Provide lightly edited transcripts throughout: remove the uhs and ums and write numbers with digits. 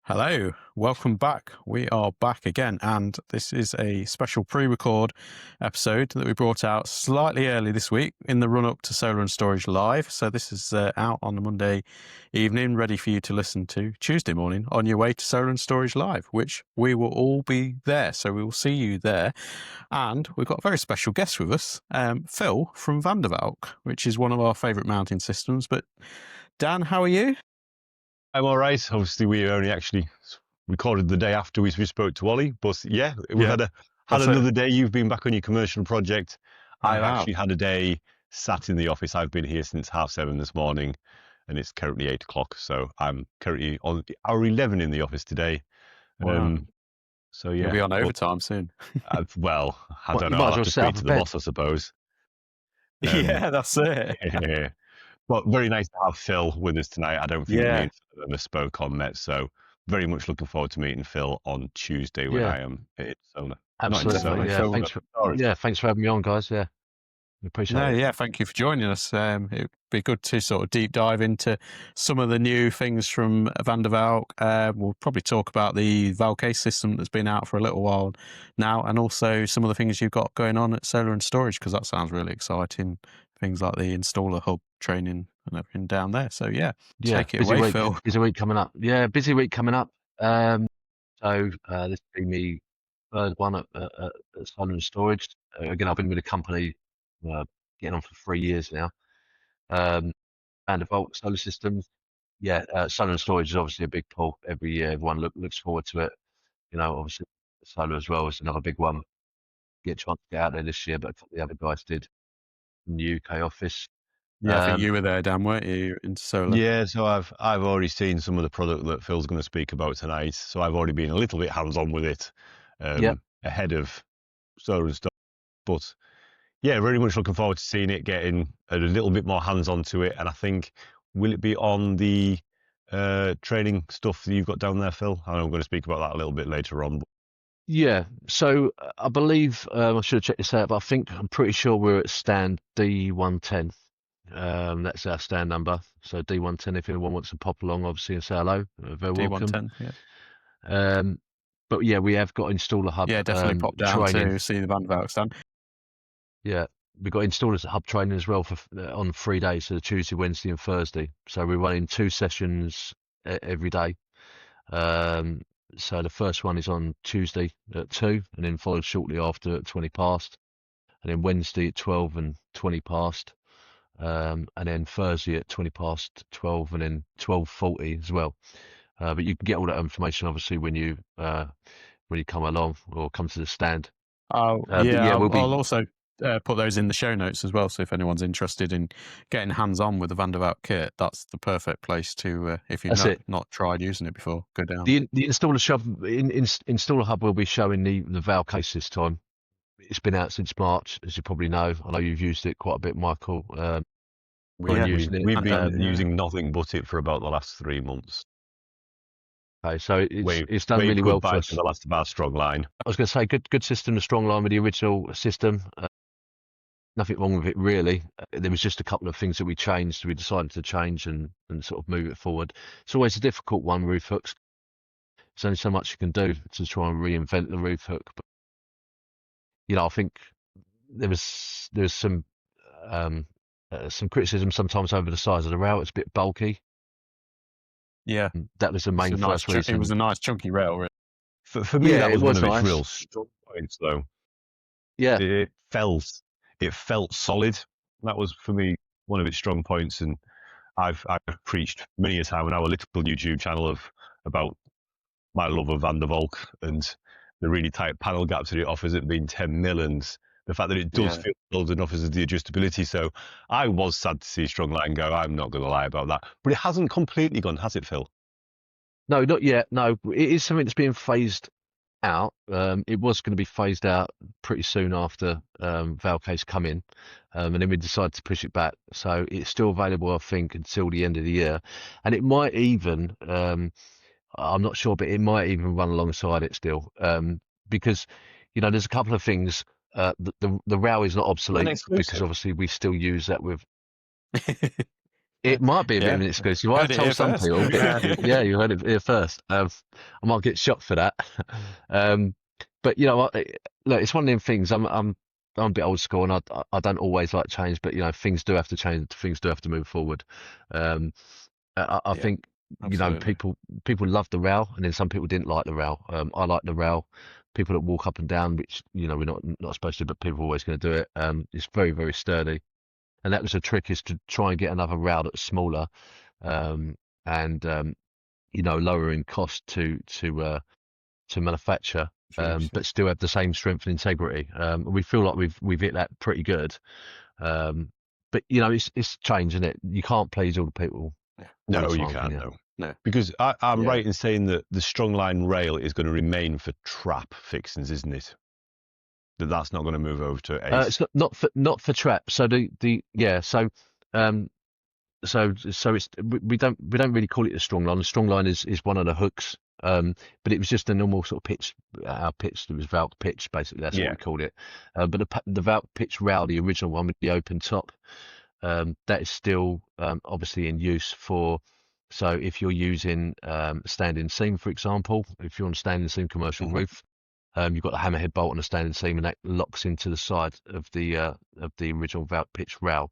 Hello, welcome back. We are back again, and this is a special pre-record episode that we brought out slightly early this week in the run-up to Solar and Storage Live. So this is out on the Monday evening, ready for you to listen to Tuesday morning on your way to Solar and Storage Live, which we will all be there. So we will see you there. And we've got a very special guest with us, Phil from Valk, which is one of our favourite mounting systems. But Dan, how are you? I'm all right. Obviously, we only actually recorded the day after we spoke to Ollie, but yeah, we had another day. You've been back on your commercial project. I've actually had a day sat in the office. I've been here since 7:30 this morning, and it's currently 8 o'clock. So I'm currently on hour 11 in the office today. Wow. So yeah, You'll be on overtime soon. I don't know. You might I'll as well have to set speak up to a the bed. boss, I suppose. Yeah, that's it. Yeah. Well, very nice to have Phil with us tonight. I don't think me and Phil ever spoke or met, so very much looking forward to meeting Phil on Tuesday when I am at Solar. Absolutely. Thanks for having me on, guys. Yeah, we appreciate it. Yeah, thank you for joining us. It'd be good to sort of deep dive into some of the new things from Valk. We'll probably talk about the Valk Ace system that's been out for a little while now, and also some of the things you've got going on at Solar and Storage, because that sounds really exciting. Things like the installer hub training and everything down there. So take it away, Phil. Busy week coming up. Yeah, busy week coming up. So this will be me third one at Solar and Storage. Again, I've been with the company getting on for 3 years now. And the Valk Solar Systems. Yeah, Solar and Storage is obviously a big pull every year. Everyone looks forward to it. You know, obviously Solar as well is another big one. Get a chance to get out there this year, but a couple of the other guys did in the UK office. Yeah, I think you were there, Dan, weren't you, into Solar? Yeah, so I've already seen some of the product that Phil's going to speak about tonight. So I've already been a little bit hands-on with it ahead of Solar and stuff. But yeah, very much looking forward to seeing it, getting a little bit more hands-on to it. And I think, will it be on the training stuff that you've got down there, Phil? I know I'm going to speak about that a little bit later on. Yeah, so I believe, I should have checked this out, but I'm pretty sure we're at stand D110. That's our stand number. So D110, if anyone wants to pop along, obviously, and say hello, very welcome. D110, yeah. But yeah, we have got installer hub. Yeah, definitely pop down to see the Valk stand. Yeah, we've got installers hub training as well on 3 days, so Tuesday, Wednesday, and Thursday. So we're running 2 sessions every day. So the first one is on Tuesday at 2, and then followed shortly after at 20 past, and then Wednesday at 12 and 20 past. And then Thursday at 20 past 12 and then 12:40 as well. But you can get all that information obviously when you come along or come to the stand. I'll also put those in the show notes as well. So if anyone's interested in getting hands-on with the Valk kit, that's the perfect place to, if you've not tried using it before, go down. The installer hub will be showing the Valk Ace this time. It's been out since March, as you probably know. I know you've used it quite a bit, Michael. We've been using nothing but it for about the last 3 months. Okay, so it's done really well for us. The last of our Strongline. I was going to say, good system, the Strongline with the original system. Nothing wrong with it, really. There was just a couple of things that we changed. We decided to change and sort of move it forward. It's always a difficult one, roof hooks. There's only so much you can do to try and reinvent the roof hook. But, I think there's some criticism sometimes over the size of the rail. It's a bit bulky. Yeah, that was the main first reason. It was a nice chunky rail, really. For me, that was one of its real strong points, though. Yeah, it felt solid. That was for me one of its strong points, and I've preached many a time on our little YouTube channel about my love of Valk and the really tight panel gaps that it offers at being 10 mil, and the fact that it does feel old enough as the adjustability. So I was sad to see Strongline go. I'm not going to lie about that. But it hasn't completely gone, has it, Phil? No, not yet. No, it is something that's being phased out. It was going to be phased out pretty soon after Valk Ace come in. And then we decided to push it back. So it's still available, I think, until the end of the year. And it might even, I'm not sure, but it might even run alongside it still. Because, there's a couple of things. The rail is not obsolete because obviously we still use that with It might be a bit of an Yeah. exclusive. I Heard it here told some first. people, but yeah, you heard it here first. I might get shot for that. Um, but look, it's one of them things. I'm a bit old school, and I don't always like change, but things do have to change. Things do have to move forward. Um, I Yeah, think absolutely. people love the rail, and then some people didn't like the rail. I like the rail. People that walk up and down, which we're not supposed to, but people are always going to do it. It's very, very sturdy. And that was the trick, is to try and get another rail that's smaller, um, and lower in cost to manufacture, Produce, yeah. but still have the same strength and integrity. We feel like we've hit that pretty good. But it's change, isn't it? You can't please all the people. Yeah. all No, the you time, can't. can No, No. because I'm Yeah. right in saying that the Strongline rail is going to remain for trap fixings, isn't it? That's not going to move over to Ace. It's not for trap. So um so it's we don't really call it a strong line. The strong line is one of the hooks. But it was just a normal sort of pitch. Our pitch, it was Valk pitch, basically. That's what we called it. But the Valk pitch rail, the original one with the open top, that is still obviously in use for. So if you're using standing seam, for example, if you're on a standing seam commercial roof, you've got the hammerhead bolt on a standing seam, and that locks into the side of the original Valk pitch rail,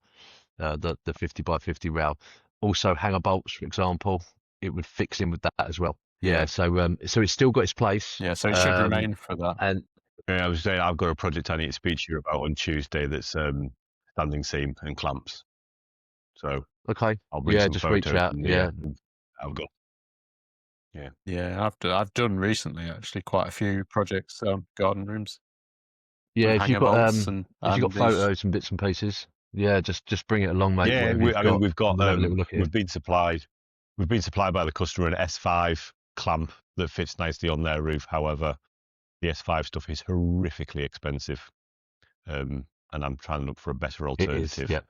the 50 by 50 rail. Also hanger bolts, for example, it would fix in with that as well. Yeah. So it's still got its place. Yeah, so it should remain for that. And I was saying I've got a project I need to speak to you about on Tuesday that's standing seam and clamps. So okay, I'll bring some just photos. reach out. Yeah. I've got. Yeah, I've done recently actually quite a few projects, garden rooms. Yeah, with if you've hanger got bolts and these. photos and bits and pieces, yeah, just bring it along, mate. Yeah, whatever you've got, we've got. and we'll have a little look at We've it. been supplied. We've been supplied by the customer an S5 clamp that fits nicely on their roof. However, the S5 stuff is horrifically expensive, and I'm trying to look for a better alternative. Yeah.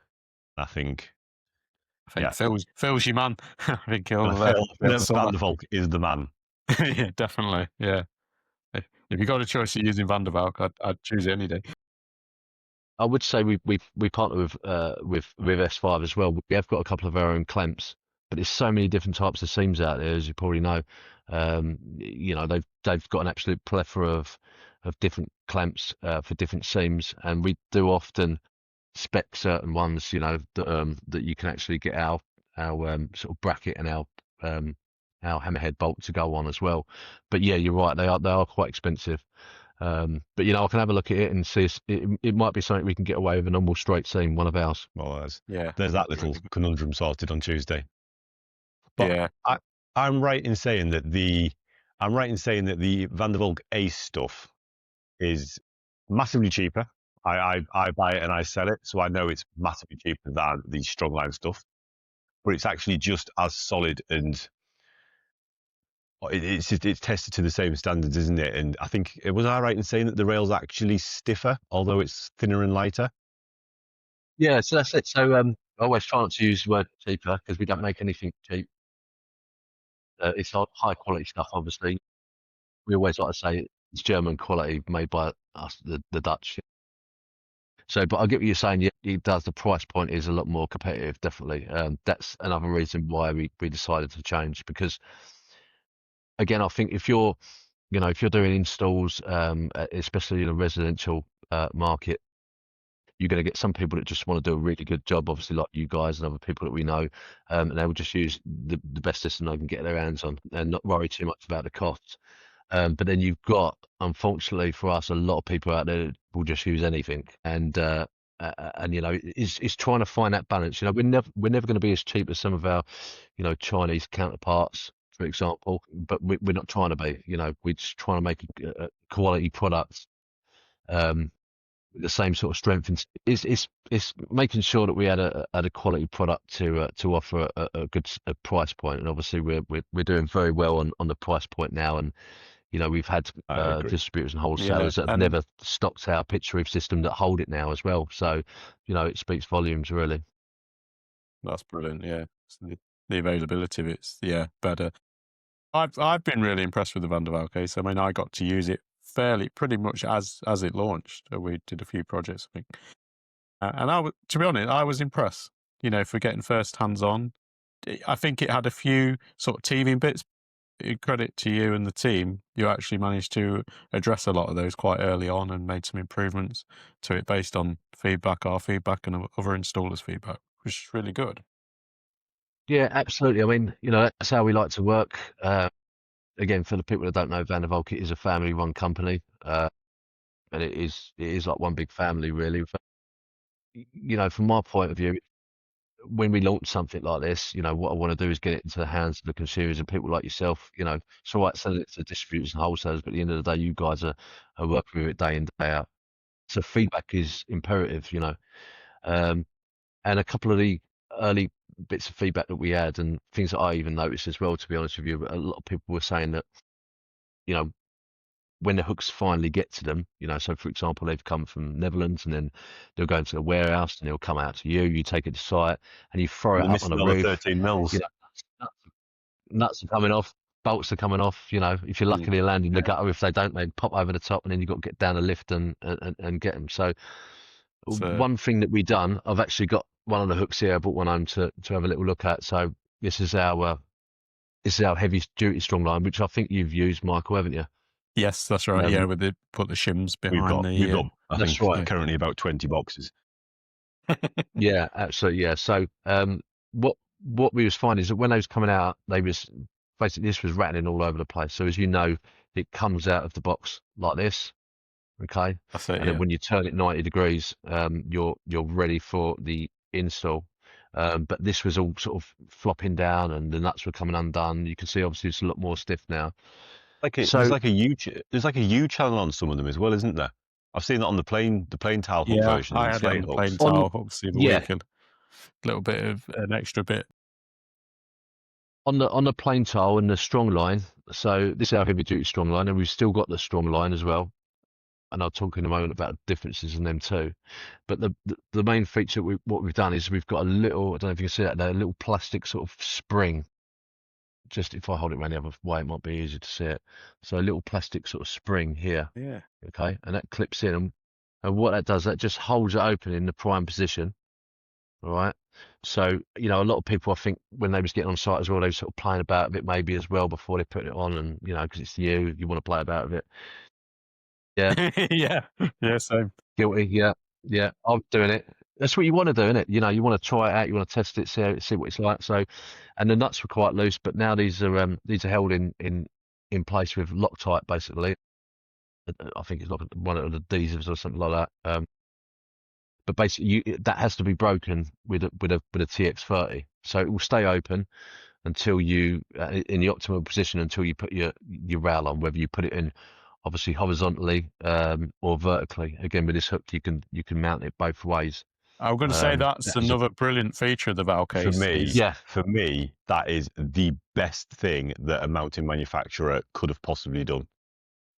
I think Phil's your man. I think he'll. Phil sort Van that. der Valk is the man. Yeah, definitely. Yeah. If you got a choice of using Van der Valk, I'd choose it any day. I would say we partner with S5 as well. We have got a couple of our own clamps, but there's so many different types of seams out there, as you probably know. They've got an absolute plethora of different clamps for different seams, and we do often spec certain ones, that you can actually get our sort of bracket and our hammerhead bolt to go on as well. But yeah, you're right, they are quite expensive. But I can have a look at it and see it might be something we can get away with a normal straight seam, one of ours. Well, Yeah. there's that little conundrum sorted on Tuesday. But Yeah. I'm right in saying that the Van der Valk Ace stuff is massively cheaper. I buy it and I sell it, so I know it's massively cheaper than the Strongline stuff. But it's actually just as solid, and it's tested to the same standards, isn't it? And I think, was I right in saying that the rail's actually stiffer, although it's thinner and lighter? Yeah, so that's it. So I always try not to use the word cheaper, because we don't make anything cheap. It's high quality stuff, obviously. We always like to say it's German quality, made by us, the Dutch. So, but I get what you're saying. Yeah, it does. The price point is a lot more competitive, definitely. That's another reason why we decided to change, because again, I think if you're doing installs, especially in a residential market, you're going to get some people that just want to do a really good job, obviously, like you guys and other people that we know, and they will just use the best system they can get their hands on and not worry too much about the costs. But then you've got, unfortunately for us, a lot of people out there that will just use anything, and it's trying to find that balance. We're never going to be as cheap as some of our, Chinese counterparts, for example. But we're not trying to be. We're just trying to make a quality product, with the same sort of strength. And it's making sure that we had a quality product to offer a good price point. And obviously we're doing very well on the price point now. And we've had distributors and wholesalers that have never stocked our pitch roof system that hold it now as well. So it speaks volumes, really. That's brilliant. Yeah, the availability of it's better. I've been really impressed with the Van der Valk Ace. I mean, I got to use it pretty much as it launched. We did a few projects, I think, and to be honest, I was impressed. for getting first hands on. I think it had a few sort of teething bits. Credit to you and the team, you actually managed to address a lot of those quite early on and made some improvements to it based on feedback, our feedback, and other installers' feedback, which is really good. Yeah, absolutely. I mean, that's how we like to work. Again, for the people that don't know, Van der Valk, it is a family-run company, and it is like one big family, really. From my point of view, when we launch something like this, what I want to do is get it into the hands of the consumers and people like yourself. It's all right selling it to distributors and wholesalers, but at the end of the day, you guys are working with it day in, day out. So feedback is imperative, and a couple of the early bits of feedback that we had and things that I even noticed as well, to be honest with you, a lot of people were saying that, when the hooks finally get to them, so for example, they've come from Netherlands and then they'll go into a warehouse and they'll come out to you, you take it to site and you throw it up on a roof. 13 mils. Nuts are coming off, bolts are coming off. If you're lucky, they land in the gutter. If they don't, they pop over the top and then you've got to get down a lift and get them. So one thing that we done, I've actually got one of the hooks here. I brought one home to have a little look at. So this is our heavy duty Strongline, which I think you've used, Michael, haven't you? Yes, that's right. Yeah, with put the shims behind we've got I think right. currently about 20 boxes. Yeah, absolutely. Yeah. So what we was finding is that when they was coming out, basically this was rattling all over the place. So as you know, it comes out of the box like this. Okay. That's it. And then when you turn it 90 degrees, you're ready for the install. But this was all sort of flopping down and the nuts were coming undone. You can see obviously it's a lot more stiff now. There's like a U channel on some of them as well, isn't there? I've seen that on the plain towel hook version. I had it on the plain towel hooks the other week, and a little bit of an extra bit on the plain towel and the Strongline. So this is our heavy duty Strongline, and we've still got the Strongline as well. And I'll talk in a moment about differences in them too. But the main feature what we've done is we've got a little, I don't know if you can see that there, a little plastic sort of spring. Just if I hold it around the other way, it might be easier to see it. So a little plastic sort of spring here. Yeah. Okay, and that clips in, and what that does, that just holds it open in the prime position. All right. So a lot of people, I think, when they was getting on site as well, they were sort of playing about with it maybe as well before they put it on, and because it's you want to play about with it. Yeah. yeah, same. Guilty. Yeah. I'm doing it. That's what you want to do, isn't it? You want to try it out, you want to test it, see what it's like. So, and the nuts were quite loose, but now these are held in place with Loctite, basically. I think it's like one of the adhesives or something like that. But basically, that has to be broken with a TX30, so it will stay open until you in the optimal position until you put your rail on. Whether you put it in, obviously horizontally or vertically. Again, with this hook, you can mount it both ways. I'm going to say that's another brilliant feature of the Valk Ace. For me, that is the best thing that a mounting manufacturer could have possibly done.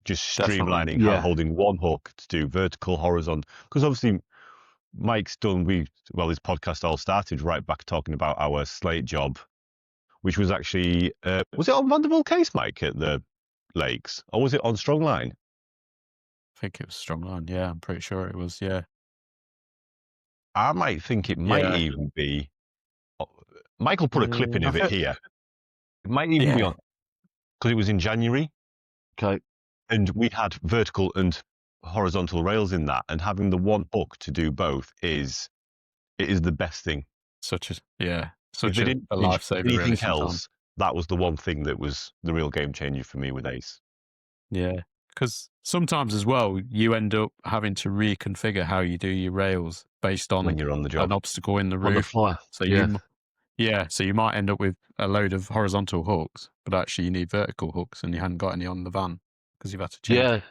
Just streamlining how holding one hook to do vertical, horizontal. Because obviously, Mike's done. This podcast all started right back talking about our slate job, which was actually was it on Van der Valk Ace, Mike, at the Lakes, or was it on Strongline? I think it was Strongline. Yeah, I'm pretty sure it was. Yeah. I might think it might even be. Michael put a clip in of it here. It might even be on because it was in January. Okay. And we had vertical and horizontal rails in that, and having the one hook to do both is the best thing. Such a lifesaver. Anything else, that was the one thing that was the real game changer for me with Ace. Yeah, because sometimes as well, you end up having to reconfigure how you do your rails based on when you're on the job, an obstacle in the roof. On the fly. So so you might end up with a load of horizontal hooks, but actually you need vertical hooks, and you hadn't got any on the van because you've had to change.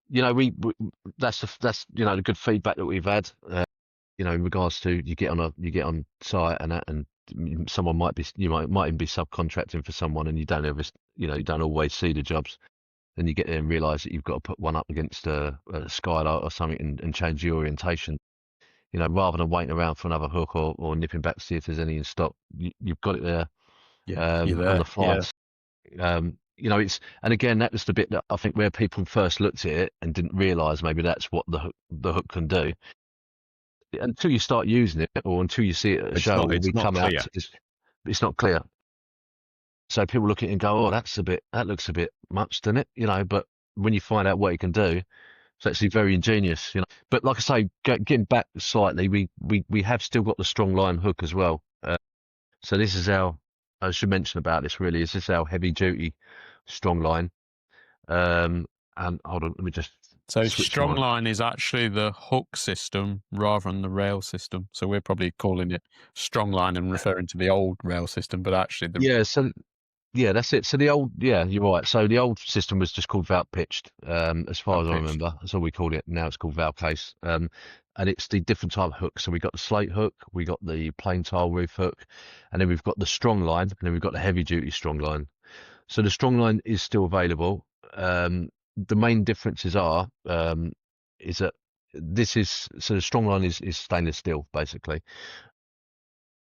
Yeah, we that's the good feedback that we've had. In regards to you get on site and someone might even be subcontracting for someone, and you don't ever you don't always see the jobs. Then you get there and realise that you've got to put one up against a skylight or something and change the orientation. Rather than waiting around for another hook or nipping back to see if there's any in stock, you've got it there. You're there on the fly. It's, and again, that was the bit that I think where people first looked at it and didn't realise maybe that's what the hook can do. until you start using it, or until you see it at a show, or it's we not come out, clear. it's not clear. So people look at it and go, "Oh, that looks a bit much, doesn't it?" But when you find out what it can do, it's actually very ingenious. But like I say, getting back slightly, we have still got the Strongline hook as well. So this is I should mention about this really, is this our heavy duty Strongline. And hold on, let me just So switch my. Strongline is actually the hook system rather than the rail system. So we're probably calling it Strongline and referring to the old rail system, but actually Yeah, so yeah, that's it. So yeah, you're right. So the old system was just called Valk pitched, as far as I pitched. remember. That's all we called it. Now it's called Valk Ace. And it's the different type of hook. So we got the slate hook, we got the plain tile roof hook, and then we've got the Strongline, and then we've got the heavy duty Strongline. So the Strongline is still available. The main differences is that the Strongline is stainless steel basically.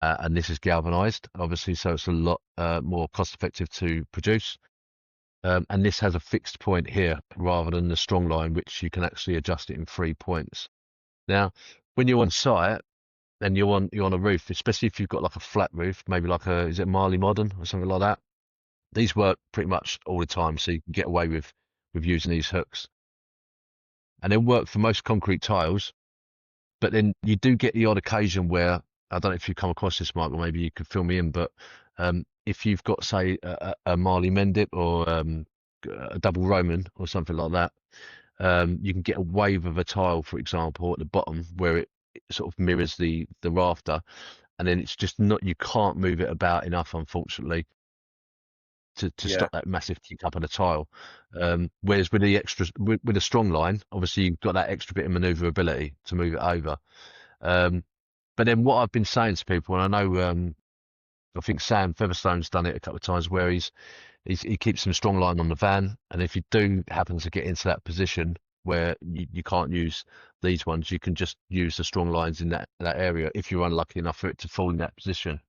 And this is galvanized, obviously, so it's a lot more cost effective to produce. And this has a fixed point here rather than the Strongline, which you can actually adjust it in 3 points. Now, when you're on site and you're on a roof, especially if you've got like a flat roof, maybe like is it Marley Modern or something like that? These work pretty much all the time, so you can get away with using these hooks. And they work for most concrete tiles, but then you do get the odd occasion where, I don't know if you come across this, Michael, maybe you could fill me in, but if you've got, say, a Marley Mendip or a double Roman or something like that, you can get a wave of a tile, for example, at the bottom where it sort of mirrors the rafter, and then it's just not, you can't move it about enough, unfortunately, to stop that massive kick up of the tile. Whereas with with a Strongline, obviously you've got that extra bit of maneuverability to move it over. But then what I've been saying to people, and I know, I think Sam Featherstone's done it a couple of times, where he keeps some Strongline on the van, and if you do happen to get into that position where you can't use these ones, you can just use the Stronglines in that area if you're unlucky enough for it to fall in that position.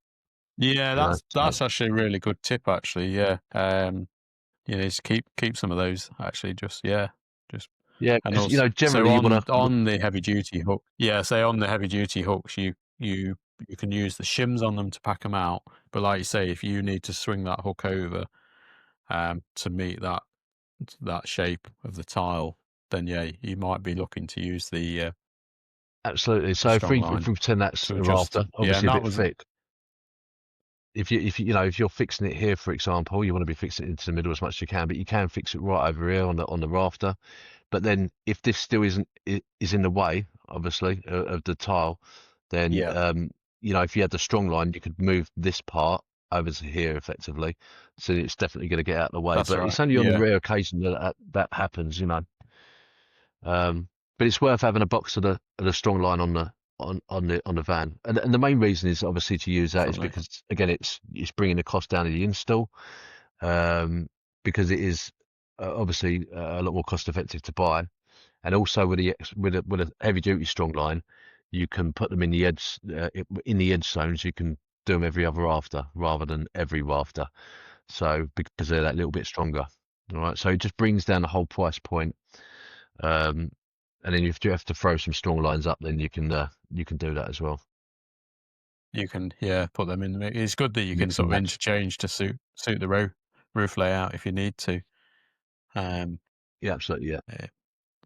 Yeah, that's actually a really good tip, actually. Yeah. Just keep some of those actually. Yeah, And because also, generally so you want to. on the heavy duty hook, say on the heavy duty hooks, you can use the shims on them to pack them out. But like you say, if you need to swing that hook over, to meet that shape of the tile, then you might be looking to use the Absolutely. So if we Strongline pretend that's to a adjust. rafter, obviously and a that bit was thick. If you're fixing it here, for example, you want to be fixing it into the middle as much as you can, but you can fix it right over here on the rafter. But then if this still is in the way, obviously, of the tile, then if you had the Strongline, you could move this part over to here effectively. So it's definitely going to get out of the way. that's But right. it's only on the rare occasion that happens, But it's worth having a box of the Strongline on the van, and the main reason is obviously to use that Definitely. is because again it's bringing the cost down of the install, because it is obviously a lot more cost effective to buy, and also with a heavy duty Strongline, you can put them in the edge zones. You can do them every other rafter rather than every rafter, so because they're that little bit stronger. All right, so it just brings down the whole price point. And then if you have to throw some Stronglines up, then you can do that as well. You can put them in the mix. It's good that you can Mix sort and of match. interchange to suit the roof layout if you need to. Yeah, absolutely. Yeah.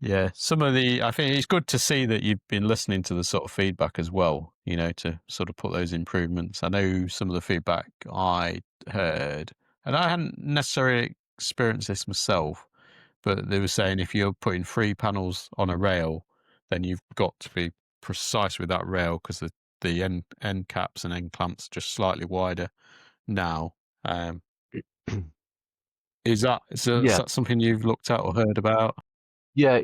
Yeah, I think it's good to see that you've been listening to the sort of feedback as well, to sort of put those improvements. I know some of the feedback I heard, and I hadn't necessarily experienced this myself, but they were saying if you're putting 3 panels on a rail, then you've got to be precise with that rail because the end caps and end clamps are just slightly wider now. Is that Yeah. something you've looked at or heard about? Yeah,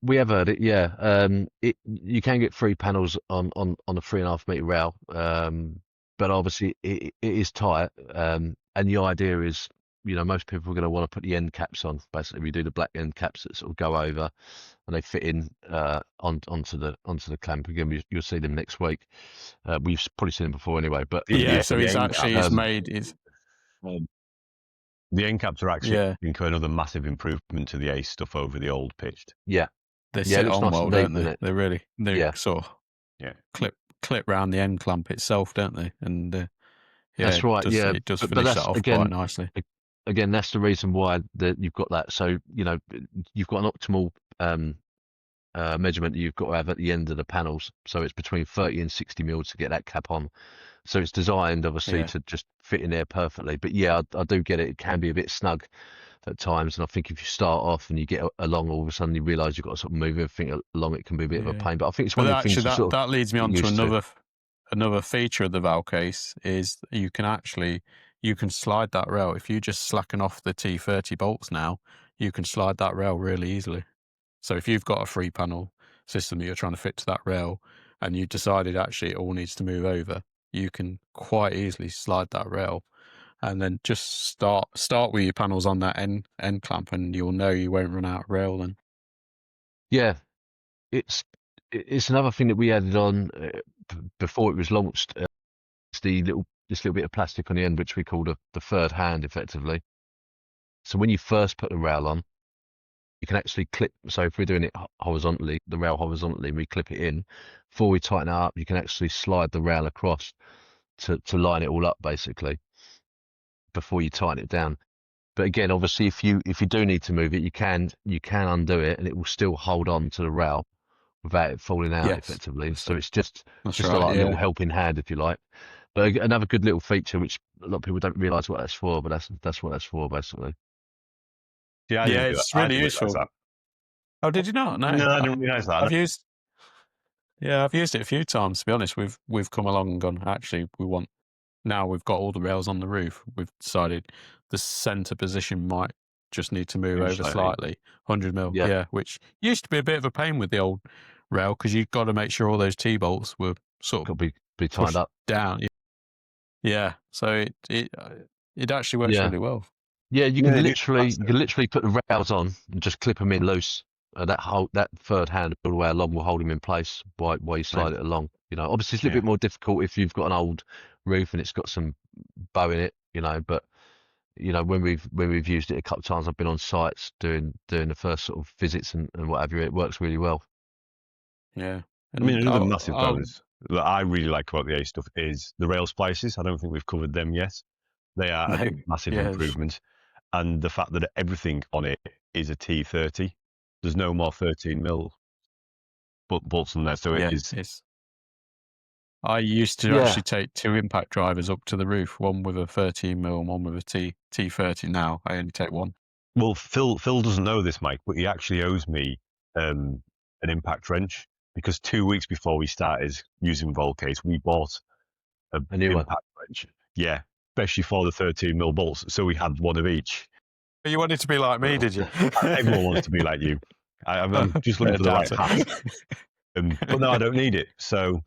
we have heard it. Yeah, you can get 3 panels on a 3.5 meter rail, but obviously it is tight. And the idea is, most people are going to want to put the end caps on. Basically, we do the black end caps that sort of go over, and they fit in onto the clamp. Again, you'll see them next week. We've probably seen them before anyway. But So it's actually the end caps are actually another massive improvement to the Ace stuff over the old pitched. Yeah. They it sit looks on nice well, and don't neat, they? doesn't it? They're really sort of clip round the end clamp itself, don't they? And That's right. it does but finish that's that off again, quite nicely. Again, that's the reason why you've got that. So you've got an optimal measurement that you've got to have at the end of the panels. So it's between 30 and 60 mils to get that cap on. So it's designed obviously to just fit in there perfectly. But yeah, I do get it. It can be a bit snug at times, and I think if you start off and you get along, all of a sudden you realise you've got to sort of move everything along. It can be a bit of a pain. But I think it's one of the things that leads me on to another feature of the Valk Ace is you can slide that rail. If you just slacken off the T30 bolts now, you can slide that rail really easily. So if you've got a 3-panel system that you're trying to fit to that rail and you decided actually it all needs to move over, you can quite easily slide that rail and then just start with your panels on that end clamp, and you'll know you won't run out of rail then. Yeah, it's another thing that we added on before it was launched. It's this little bit of plastic on the end, which we call the third hand, effectively. So when you first put the rail on, you can actually clip. So if we're doing it horizontally, the rail horizontally, and we clip it in, before we tighten it up, you can actually slide the rail across to line it all up, basically, before you tighten it down. But again, obviously, if you do need to move it, you can undo it, and it will still hold on to the rail without it falling out, effectively. So it's just like a little helping hand, if you like. But another good little feature, which a lot of people don't realise what that's for, but that's what that's for, basically. Yeah, it's really useful. Oh, did you not? No, I didn't realise that. I've used it a few times. To be honest, we've come along and gone. Actually, now we've got all the rails on the roof. We've decided the centre position might just need to move over slightly, 100 mil. Yeah, which used to be a bit of a pain with the old rail because you've got to make sure all those T-bolts were sort of be tied up down. Yeah, so it actually works really well. Yeah, you can literally put the rails on and just clip them in loose. That third hand all the way along will hold them in place while you slide it along. Obviously it's a little bit more difficult if you've got an old roof and it's got some bow in it. But when we've used it a couple of times, I've been on sites doing the first sort of visits and what have you. It works really well. Yeah, I mean, another massive bonus that I really like about the Ace stuff is the rail splices. I don't think we've covered them yet. They are a massive improvement. And the fact that everything on it is a T30. There's no more 13 mil bolts in there. So it is. I used to actually take 2 impact drivers up to the roof, one with a 13 mil and one with a T30. Now I only take one. Well, Phil doesn't know this, Mike, but he actually owes me an impact wrench because 2 weeks before we started using Valk Ace, we bought a new impact wrench. Yeah, especially for the 13 mil bolts. So we had one of each. But you wanted to be like me, did you? Everyone wants to be like you. I'm just looking for the right hat. But no, I don't need it. So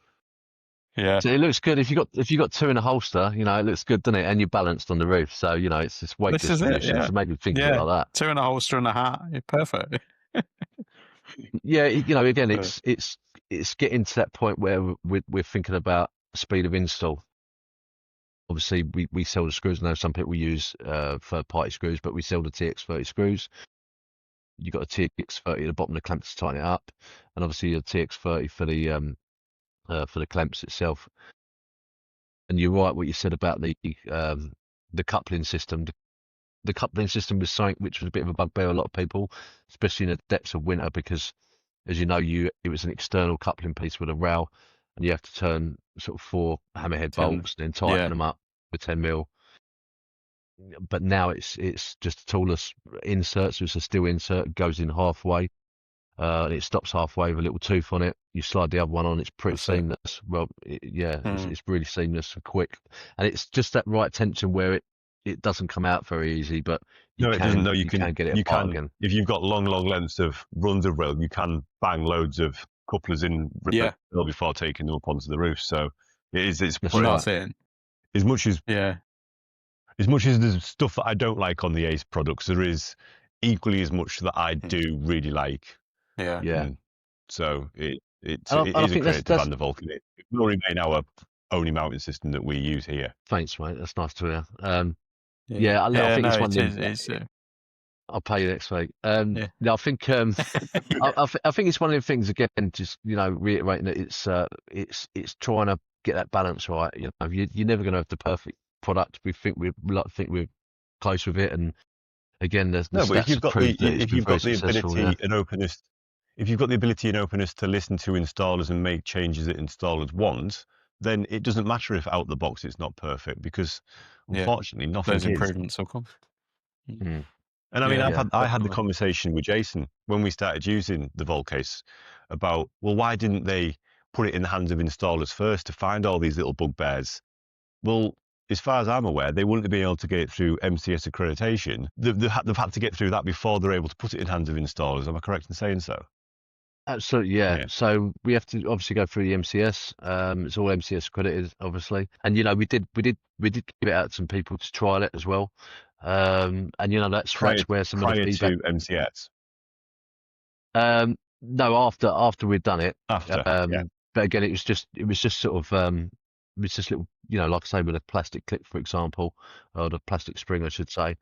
yeah, so it looks good if you got 2 in a holster. It looks good, doesn't it? And you're balanced on the roof, so it's this weight distribution. So maybe think of it like that. 2 in a holster and a hat, perfect. Yeah, again, it's getting to that point where we're thinking about speed of install. Obviously, we sell the screws. Now some people use third-party screws, but we sell the TX30 screws. You've got a TX30 at the bottom of the clamp to tighten it up, and obviously a TX30 for the clamps itself. And you're right what you said about the coupling system. The coupling system was something which was a bit of a bugbear a lot of people, especially in the depths of winter, because as you know, it was an external coupling piece with a rail, and you have to turn sort of 4 hammerhead bolts and then tighten them up with 10 mil. But now it's just a toolless insert, so it's a steel insert, goes in halfway, and it stops halfway with a little tooth on it. You slide the other one on, it's pretty seamless. Well, it's really seamless and quick, and it's just that right tension where it doesn't come out very easy, but it doesn't. No, you can get it apart again. If you've got long lengths of runs of rail, you can bang loads of couplers in before taking them up onto the roof. So it's as much as there's stuff that I don't like on the Ace products, there is equally as much that I do really like. Yeah. So it is a credit to Van der Valk. It will remain our only mounting system that we use here. Thanks, mate. That's nice to hear. I think it's one of them. I'll pay you next week. Yeah. No, I think I think it's one of the things again. Just reiterating that it's trying to get that balance right. You're never going to have the perfect product. We like to think we're close with it, and again, the No, but stats have proved that it's if been you've very got the successful. ability and openness, if you've got the ability and openness to listen to installers and make changes that installers want, then it doesn't matter if out the box it's not perfect, because unfortunately nothing Those is. improvements will come. Mm. And I mean, Yeah, I had the definitely. conversation with Jason when we started using the Valk Ace about, well, why didn't they put it in the hands of installers first to find all these little bugbears? Well, as far as I'm aware, they wouldn't have been able to get it through MCS accreditation. They've had to get through that before they're able to put it in hands of installers. Am I correct in saying so? Absolutely, yeah. Yeah. So we have to obviously go through the MCS. It's all MCS accredited, obviously, and we did give it out to some people to trial it as well. And that's where some of the Prior feedback. to MCS. No, after we'd done it. After, yeah. But again, it was just sort of it was just little, like I say, with a plastic clip, for example, or the plastic spring, I should say.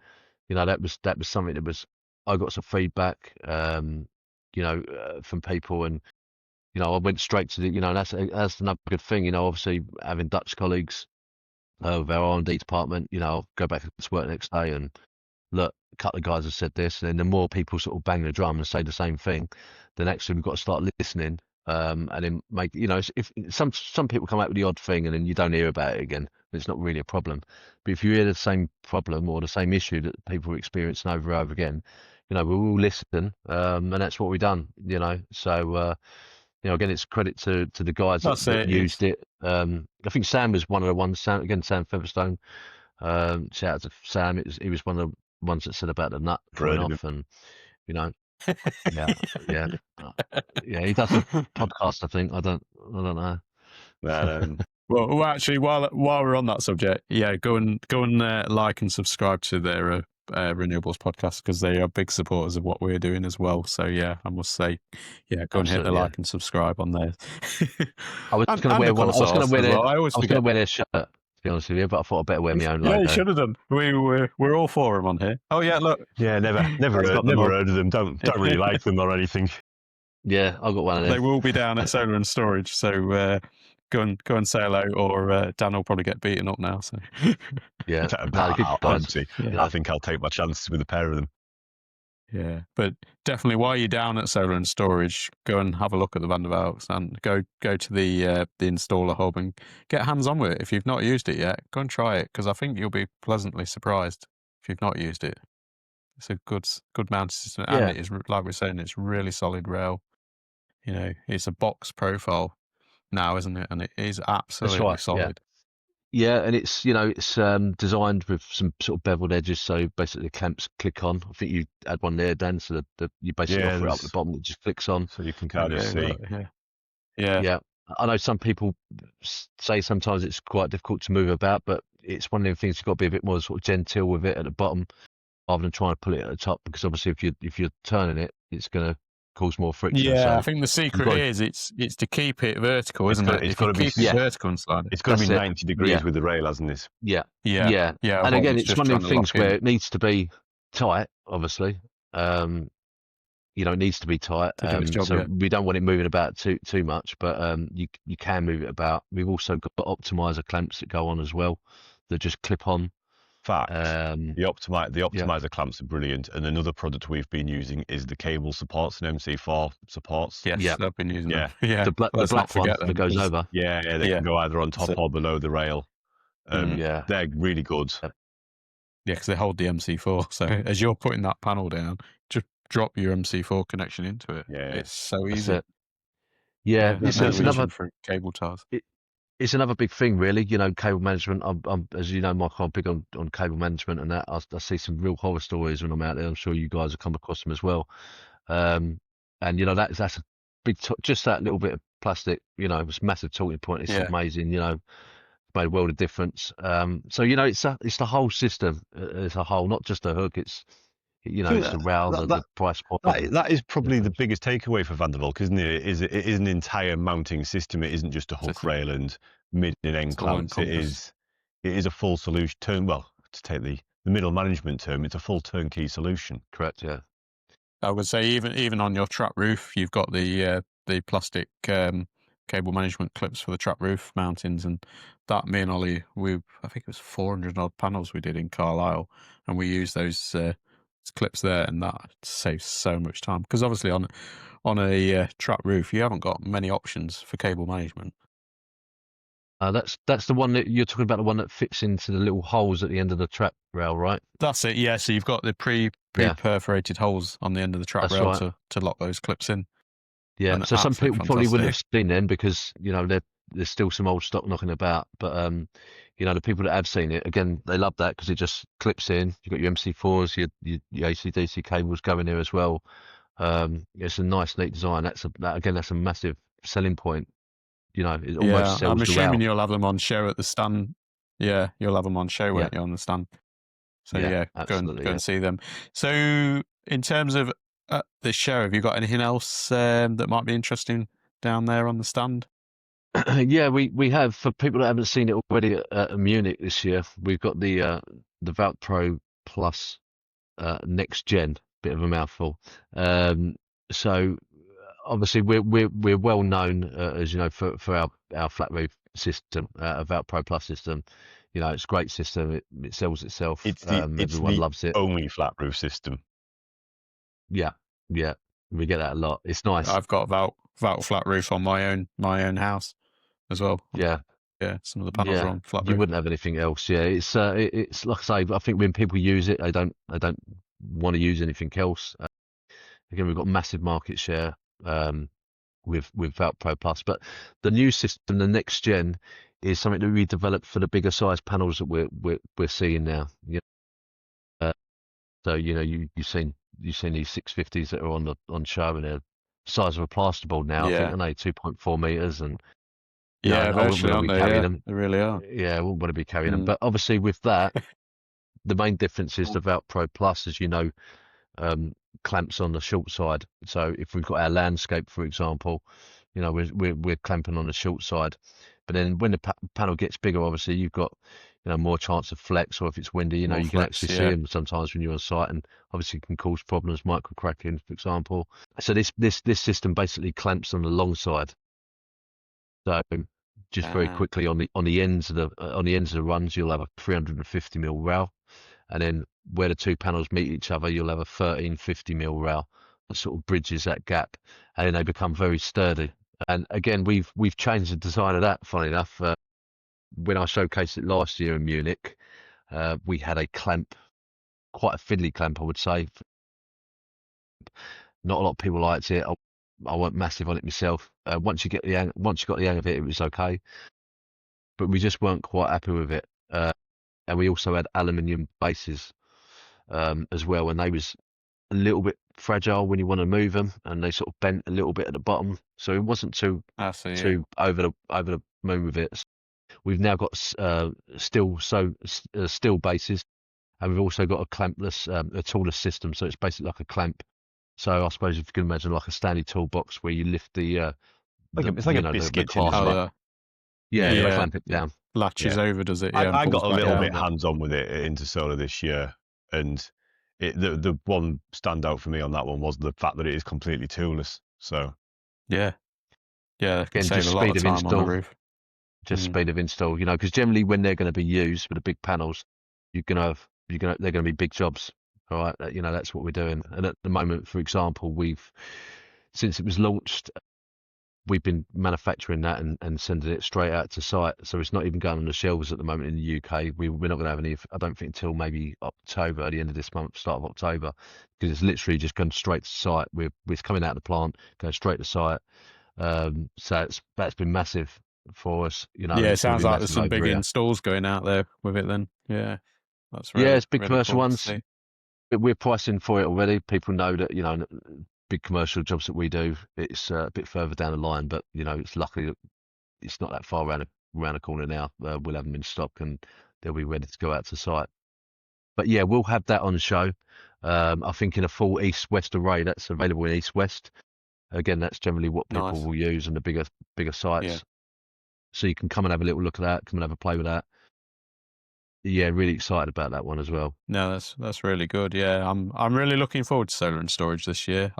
That was something that was, I got some feedback, from people, and I went straight to the, and that's another good thing, obviously having Dutch colleagues of our R&D department, I'll go back to work the next day and look, a couple of guys have said this, and then the more people sort of bang the drum and say the same thing, then actually we've got to start listening, and then make, if some people come out with the odd thing and then you don't hear about it again, it's not really a problem. But if you hear the same problem or the same issue that people are experiencing over and over again, we will listen, and that's what we've done, So, again, it's credit to the guys that used it. I think Sam was one of the ones. Sam Featherstone. Shout out to Sam. He was one of the ones that said about the nut coming off, and yeah, yeah. He does a podcast, I think. I don't know. Well, actually, while we're on that subject, go and like and subscribe to their renewables podcast, because they are big supporters of what we're doing as well. So I must say, go and hit the like and subscribe on there. I was going to wear one. I was going to wear their shirt, to be honest with you, but I thought I'd better wear my own logo. Yeah, you should have done. We're all for them on here. Oh yeah, look. Yeah, never heard of them. Don't really like them or anything. Yeah, I've got one of them. They will be down at Solar and Storage, so go and say hello, or Dan will probably get beaten up now. So yeah, I think I'll take my chances with a pair of them. Yeah, but definitely while you're down at Solar and Storage, go and have a look at the Van der Valks, and go to the installer hub and get hands on with it. If you've not used it yet, go and try it, because I think you'll be pleasantly surprised if you've not used it. It's a good mounting system, and it is, like we're saying, it's really solid rail. It's a box profile now, isn't it? And it is absolutely solid. Yeah, and it's designed with some sort of beveled edges, so basically the clamps click on. I think you add one there, Dan, so that you basically offer it up at the bottom, it just clicks on, so you can kind of see. Yeah. I know some people say sometimes it's quite difficult to move about, but it's one of the things you've got to be a bit more sort of genteel with it at the bottom, rather than trying to pull it at the top, because obviously if you're turning it, it's going to cause more friction. Yeah, so I think the secret is it's to keep it vertical, isn't it? It's got to be vertical and sliding. It's got to be 90 degrees with the rail, hasn't it? Yeah. And again, it's one of the things where it needs to be tight, obviously. It needs to be tight. We don't want it moving about too much, but you can move it about. We've also got optimiser clamps that go on as well, that just clip on. Fact. The optimizer clamps are brilliant, and another product we've been using is the cable supports and MC4 supports. Yes, I've been using them. The black one that goes over. They can go either on top or below the rail. They're really good. Yeah, because they hold the MC4. So as you're putting that panel down, just drop your MC4 connection into it. Yeah, it's so easy. It's another for cable ties. It's another big thing, really. Cable management. I'm as you know, Michael, I'm big on cable management, and that I see some real horror stories when I'm out there. I'm sure you guys have come across them as well. And that's a big, just that little bit of plastic. It's a massive talking point. It's amazing. Made a world of difference. So it's the whole system as a whole, not just the hook. It's it's the rail, the price point. That is probably the biggest takeaway for Van der Valk, isn't it? It is an entire mounting system. It isn't just a hook rail and mid and end clamps. It is a full solution. To take the the middle management term, it's a full turnkey solution. Correct. Yeah. I would say even on your trap roof, you've got the plastic cable management clips for the trap roof mountings, and that me and Ollie, I think it was 400 odd panels we did in Carlisle, and we used those clips there, and that saves so much time because obviously on a trap roof you haven't got many options for cable management. That's the one that you're talking about, the one that fits into the little holes at the end of the trap rail, right? That's it. Yeah. So you've got the pre-perforated holes on the end of the trap That's rail right. to lock those clips in. Yeah. And So some absolutely people probably wouldn't fantastic. have seen them because there's still some old stock knocking about. But the people that have seen it, again, they love that because it just clips in. You've got your MC4s, your AC/DC cables going there as well. It's a nice, neat design. That's a massive selling point. It almost Yeah, sells I'm the rail. assuming you'll have them on show at the stand. Yeah, you'll have them on show, won't you, on the stand? So Yeah, go absolutely, and see them. So in terms of this show, have you got anything else that might be interesting down there on the stand? Yeah, we have. For people that haven't seen it already at Munich this year, we've got the ValkPro Plus Next Gen. Bit of a mouthful. So obviously we're well known as you know for our flat roof system, ValkPro Plus system. It's a great system. It sells itself. It's Everyone the loves it. only flat roof system. Yeah, yeah, we get that a lot. It's nice. I've got Valk flat roof on my own house as well. Yeah. Yeah, some of the panels are Yeah, on flat you roof. wouldn't have anything else. Yeah, it's like I say. I think when people use it, they don't want to use anything else. Again, we've got massive market share with ValkPro Plus, but the new system, the next gen, is something that we developed for the bigger size panels that we're seeing now. So you've seen these 650s that are on show, and they're size of a plasterboard now. I think, Yeah. aren't they 2.4 meters and. Yeah, I wouldn't virtually, want aren't to be they? carrying Yeah, them. they really are. Yeah, I wouldn't want to be carrying them. Mm. But obviously, with that, the main difference is the ValkPro Plus, as you know, clamps on the short side. So if we've got our landscape, for example, we're clamping on the short side. But then when the panel gets bigger, obviously you've got more chance of flex, or if it's windy, More you can flex, actually see yeah. them sometimes when you're on site, and obviously it can cause problems, micro cracking, for example. So this system basically clamps on the long side. So just very quickly on the ends of the runs, you'll have a 350 mil rail, and then where the two panels meet each other, you'll have a 1350 mil rail that sort of bridges that gap, and then they become very sturdy. And again, we've changed the design of that. Funny enough, when I showcased it last year in Munich, we had a clamp, quite a fiddly clamp, I would say. Not a lot of people liked it. I went massive on it myself. Once you got the hang of it, it was okay. But we just weren't quite happy with it. And we also had aluminium bases as well, and they was a little bit fragile when you want to move them, and they sort of bent a little bit at the bottom, so it wasn't too over the moon with it. We've now got steel bases, and we've also got a clampless, a toolless system, so it's basically like a clamp. So I suppose if you can imagine like a Stanley toolbox where you lift it's like a biscuit tin, isn't it? You clamp it down. Latches over, does it? Yeah, I got a little bit down. hands-on with it at Intersolar this year, and the one standout for me on that one was the fact that it is completely toolless. So yeah, it can Again, save just a lot speed of of time on the install. roof. Just speed of install, because generally when they're going to be used with the big panels, they're going to be big jobs. All right, that's what we're doing. And at the moment, for example, since it was launched, we've been manufacturing that and sending it straight out to site. So it's not even going on the shelves at the moment in the UK. We're not going to have any, I don't think, until maybe October, at the end of this month, start of October, because it's literally just going straight to site. We're coming out of the plant, going straight to site. So that's been massive for us. Yeah, it sounds like there's some big installs going out there with it then. Yeah, that's really, it's big really commercial cool ones. We're pricing for it already. People know that, big commercial jobs that we do, it's a bit further down the line, but it's lucky that it's not that far around the corner now. We'll have them in stock and they'll be ready to go out to site. But yeah, we'll have that on show. I think in a full east-west array that's available in east-west. Again, that's generally what people will use in the bigger sites. Yeah. So you can come and have a little look at that, come and have a play with that. yeah, really excited about that one as well. No, that's really good. Yeah, I'm really looking forward to solar and storage this year.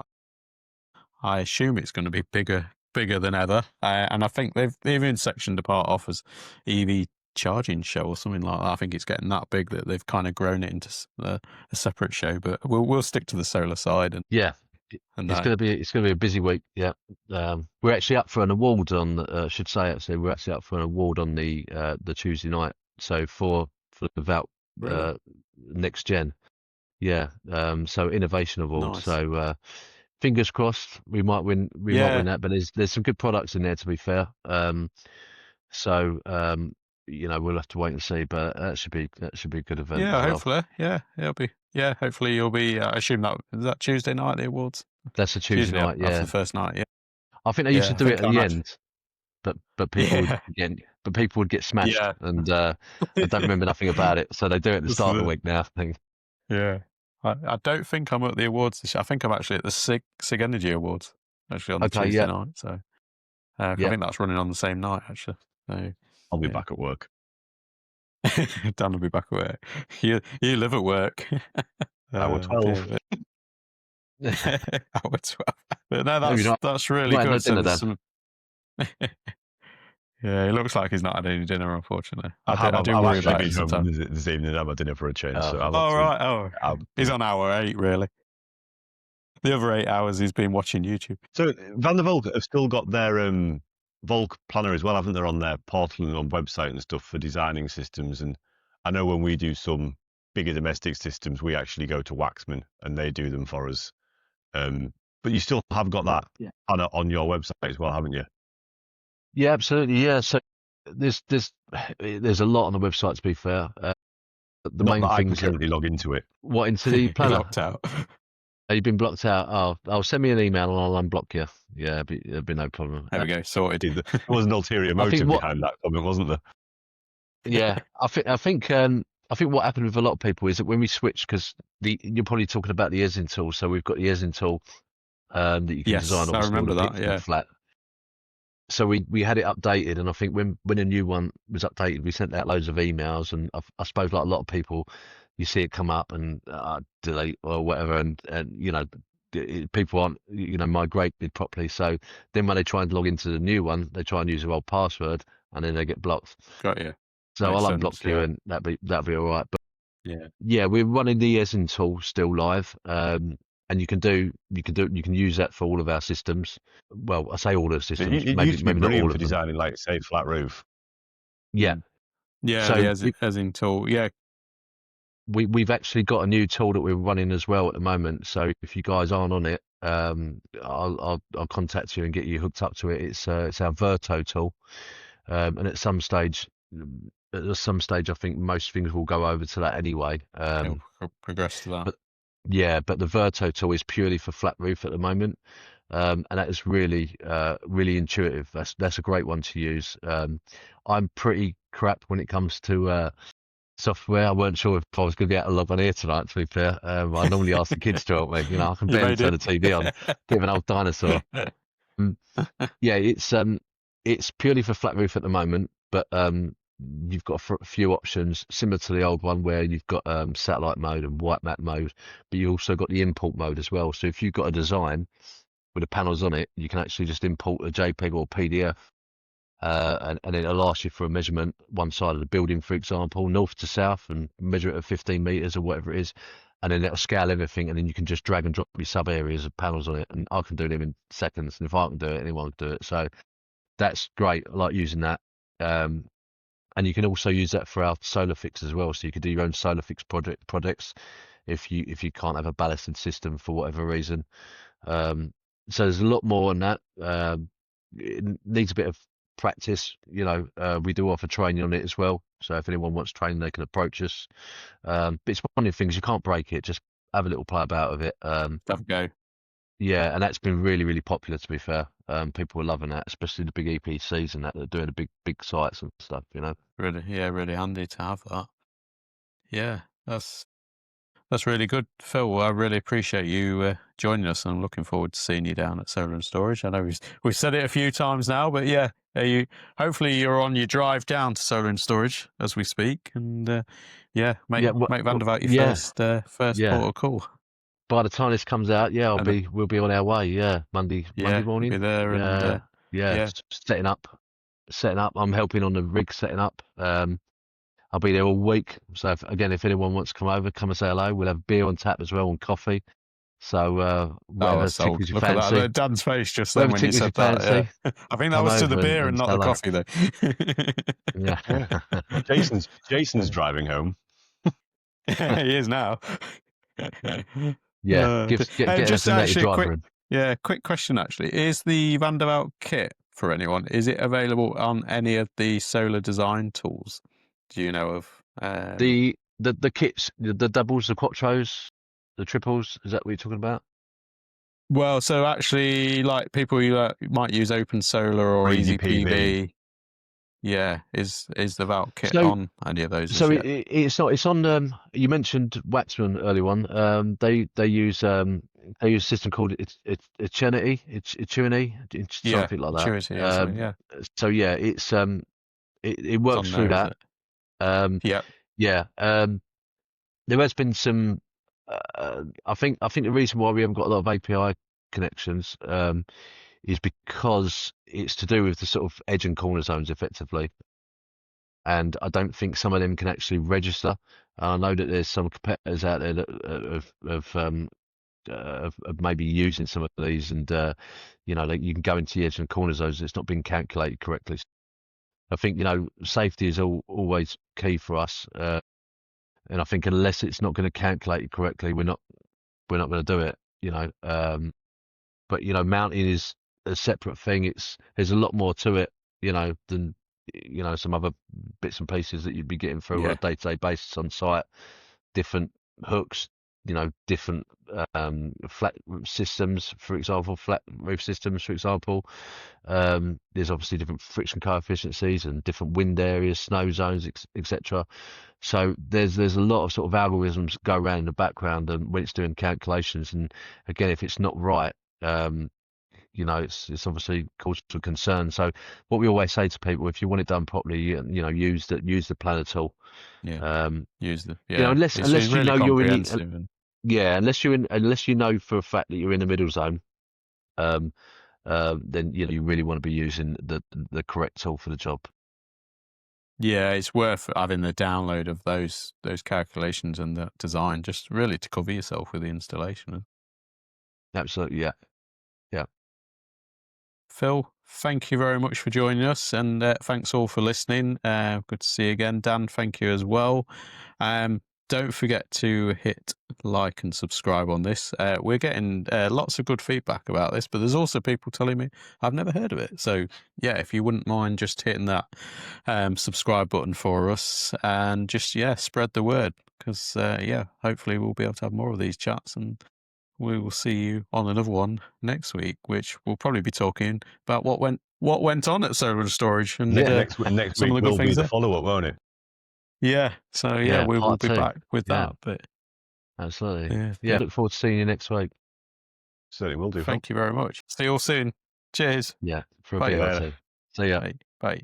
I assume it's going to be bigger than ever, and I think they've even sectioned a part off as EV charging show or something like that. I think it's getting that big that they've kind of grown it into a separate show. But we'll stick to the solar side and Yeah, and it's that. going to be a busy week. Yeah, we're actually up for an award on. Should say actually, we're actually up for an award on the Tuesday night. So for the Valk Really Next Gen. Yeah, so innovation award. nice. So fingers crossed we might win. We might win Yeah, that. But there's some good products in there, to be fair. So we'll have to wait and see. But that should be a good event yeah. as well. Hopefully, yeah, it'll be. Yeah, hopefully you'll be. I assume that is that Tuesday night the awards. That's a It's Tuesday usually night. after Yeah, the first night. Yeah, I think they used yeah. to I do it think at I'm the actually. end, but people would Yeah, get smashed, yeah. and I don't remember nothing about it. So they do it at the This start is of the it. week now. I think. Yeah. I don't think I'm at the awards this year. I think I'm actually at the Sig Energy Awards, actually on the Okay, Tuesday yeah, night. So I yeah. think that's running on the same night, actually. So I'll be yeah, back at work. Dan will be back at work. You live at work. Hour 12. Dear, hour 12. But no, Maybe that's really not had no good. So dinner, there's Dan. some. Yeah, it looks like he's not had any dinner, unfortunately. I have. I do I've worry actually about been it home sometimes. this evening. I've had dinner for a change, so I'll have Oh, to. right. Oh, he's Yeah. on hour 8, really. The other 8 hours he's been watching YouTube. So Van der Valk have still got their Volk planner as well, haven't they, on their portal and on website and stuff for designing systems? And I know when we do some bigger domestic systems, we actually go to Waxman and they do them for us. But you still have got that planner on your website as well, haven't you? Yeah, absolutely. Yeah. So there's a lot on the website, to be fair. The Not main that I can things are currently log into it. what into the He planner. locked out. Have you been blocked out? Oh, send me an email and I'll unblock you. Yeah, there'll be no problem. There we go, sorted. There was an ulterior I think motive what behind that comment, wasn't there? Yeah, I think what happened with a lot of people is that when we switch, because you're probably talking about the Esin tool. So we've got the Esin tool that you can design Yes, I obviously all remember the that. picks and Yeah, flat. So we had it updated, and I think when a new one was updated, we sent out loads of emails, and I suppose like a lot of people, you see it come up and delete or whatever, and people aren't migrated properly. So then when they try and log into the new one, they try and use their old password, and then they get blocked. got you. So Makes I'll sense. unblock you, Yeah, and that'll be all right. But yeah. yeah, we're running the Esin tool still live, and you can use that for all of our systems. Well, I say all of the systems, It maybe used to be not all brilliant for of them. designing, like, say, flat roof. Yeah. Yeah, So the as in tool. Yeah, we've actually got a new tool that we're running as well at the moment. So if you guys aren't on it, I'll contact you and get you hooked up to it. It's our Verto tool, and at some stage, I think most things will go over to that anyway. it'll progress to that. But yeah, but the Verto tool is purely for flat roof at the moment, and that is really intuitive. That's a great one to use. I'm pretty crap when it comes to software. I weren't sure if I was going to be able to log on here tonight, to be fair. I normally ask the kids to help me. I can You barely made turn it. the TV on. Bit of an old dinosaur. Yeah, it's purely for flat roof at the moment, but you've got a few options similar to the old one where you've got satellite mode and white mat mode, but you also got the import mode as well. So if you've got a design with the panels on it, you can actually just import a JPEG or PDF, and it'll ask you for a measurement one side of the building, for example, north to south, and measure it at 15 meters or whatever it is. And then it'll scale everything, and then you can just drag and drop your sub areas of panels on it, and I can do them in seconds. And if I can do it, anyone can do it. So that's great. I like using that. And you can also use that for our solar fix as well. So you can do your own solar fix projects if you can't have a ballasted system for whatever reason. So there's a lot more on that. It needs a bit of practice. We do offer training on it as well. So if anyone wants training, they can approach us. But it's one of the things, you can't break it. Just have a little play about with it. Have a go. Yeah, and that's been really, really popular, to be fair. People are loving that, especially the big EPCs and that are doing the big sites and stuff. Really, yeah, really handy to have that. Yeah, That's really good, Phil. I really appreciate you joining us, and I'm looking forward to seeing you down at Solar and Storage. I know we've said it a few times now, but yeah, hopefully you're on your drive down to Solar and Storage as we speak, and make Van der Valk your first port of call. By the time this comes out, we'll be on our way. Yeah, Monday morning. We'll be there, and setting up. I'm helping on the rig setting up. I'll be there all week. So if anyone wants to come over, come and say hello. We'll have beer on tap as well and coffee. So whatever tickles your fancy. Look at that. Dan's face just then when you said that. Yeah. I think that was to the beer and not the coffee, though. Yeah. Jason's driving home. He is now. Yeah. Just actually quick question. Actually, is the Van der Valk kit for anyone? Is it available on any of the solar design tools? Do you know of the kits, the doubles, the quattros, the triples? Is that what you're talking about? Well, so actually, like people who might use Open Solar or Easy PV, is the Valk kit on any of those? So it's not. It's on. You mentioned Waxman early on. They use a system called Eternity. Something like that. Eternity, So it's it works through that. There has been some. I think the reason why we haven't got a lot of API connections is because it's to do with the sort of edge and corner zones, effectively. And I don't think some of them can actually register. I know that there's some competitors out there that of maybe using some of these, and you can go into the edge and corner zones. It's not being calculated correctly. I think safety is always key for us, and I think unless it's not going to calculate it correctly, we're not going to do it. But mounting is a separate thing. There's a lot more to it, than some other bits and pieces that you'd be getting through on a day-to-day basis on site. Different hooks, different flat systems, for example, flat roof systems, for example. There's obviously different friction coefficients and different wind areas, snow zones, etc. So there's a lot of sort of algorithms go around in the background, and when it's doing calculations, and again, if it's not right, it's obviously cause for concern. So what we always say to people, if you want it done properly, use the planner tool. Use the unless really you know you're in unless you know for a fact that you're in the middle zone, then you really want to be using the correct tool for the job. Yeah, it's worth having the download of those calculations and the design, just really to cover yourself with the installation. Absolutely, yeah. Phil, thank you very much for joining us, and thanks all for listening. Good to see you again. Dan, thank you as well. Don't forget to hit like and subscribe on this. We're getting lots of good feedback about this, but there's also people telling me I've never heard of it. So if you wouldn't mind just hitting that subscribe button for us, and just spread the word, because hopefully we'll be able to have more of these chats, and we will see you on another one next week, which we'll probably be talking about what went on at Solar and Storage. And next week will be the follow-up, won't it? Yeah. So we will be back with that. But absolutely. Look forward to seeing you next week. Certainly will do. Thank you very much. See you all soon. Cheers. Yeah. For a bit or two. See ya. Bye.